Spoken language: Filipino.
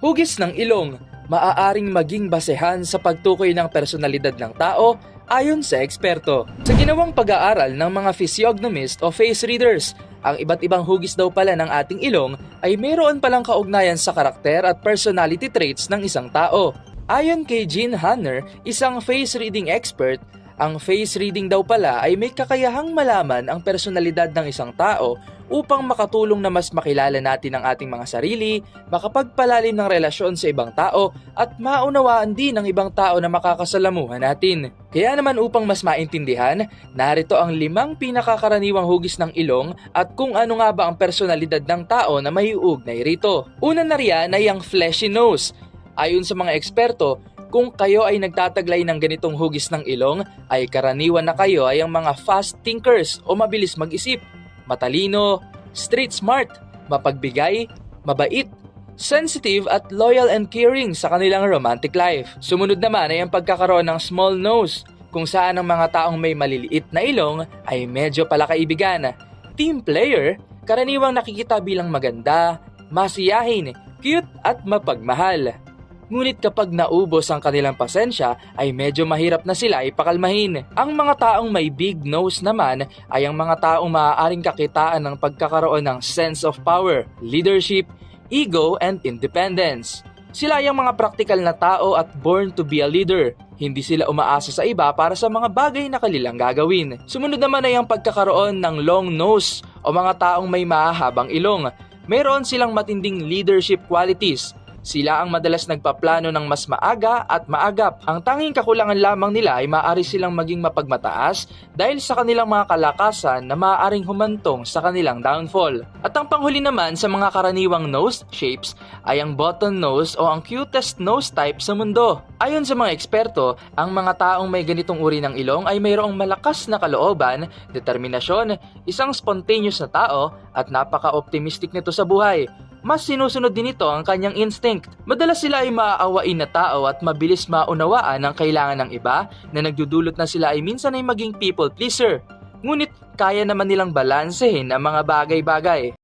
Hugis ng ilong, maaaring maging basehan sa pagtukoy ng personalidad ng tao ayon sa eksperto. Sa ginawang pag-aaral ng mga physiognomist o face readers, ang iba't ibang hugis daw pala ng ating ilong ay mayroon palang kaugnayan sa karakter at personality traits ng isang tao. Ayon kay Jean Hanner, isang face reading expert, ang face reading daw pala ay may kakayahang malaman ang personalidad ng isang tao upang makatulong na mas makilala natin ang ating mga sarili, makapagpalalim ng relasyon sa ibang tao at maunawaan din ng ibang tao na makakasalamuhan natin. Kaya naman upang mas maintindihan, narito ang 5 pinakakaraniwang hugis ng ilong at kung ano nga ba ang personalidad ng tao na maiuugnay rito. Una na riyan ay ang fleshy nose. Ayon sa mga eksperto, kung kayo ay nagtataglay ng ganitong hugis ng ilong, ay karaniwan na kayo ay ang mga fast thinkers o mabilis mag-isip, matalino, street smart, mapagbigay, mabait, sensitive at loyal and caring sa kanilang romantic life. Sumunod naman ay ang pagkakaroon ng small nose, kung saan ang mga taong may maliliit na ilong ay medyo palakaibigan. Team player, karaniwang nakikita bilang maganda, masiyahin, cute at mapagmahal. Ngunit kapag naubos ang kanilang pasensya ay medyo mahirap na sila ipakalmahin. Ang mga taong may big nose naman ay ang mga taong maaaring kakitaan ng pagkakaroon ng sense of power, leadership, ego and independence. Sila ay ang mga praktikal na tao at born to be a leader. Hindi sila umaasa sa iba para sa mga bagay na kanilang gagawin. Sumunod naman ay ang pagkakaroon ng long nose o mga taong may mahahabang ilong. Mayroon silang matinding leadership qualities. Sila ang madalas nagpaplano ng mas maaga at maagap. Ang tanging kakulangan lamang nila ay maaari silang maging mapagmataas dahil sa kanilang mga kalakasan na maaaring humantong sa kanilang downfall. At ang panghuli naman sa mga karaniwang nose shapes ay ang button nose o ang cutest nose type sa mundo. Ayon sa mga eksperto, ang mga taong may ganitong uri ng ilong ay mayroong malakas na kalooban, determinasyon, isang spontaneous na tao at napaka-optimistic nito sa buhay. Mas sinusunod din ito ang kanyang instinct. Madalas sila ay maaawain na tao at mabilis maunawaan ang kailangan ng iba na nagdudulot na sila ay minsan ay maging people pleaser. Ngunit kaya naman nilang balansehin ang mga bagay-bagay.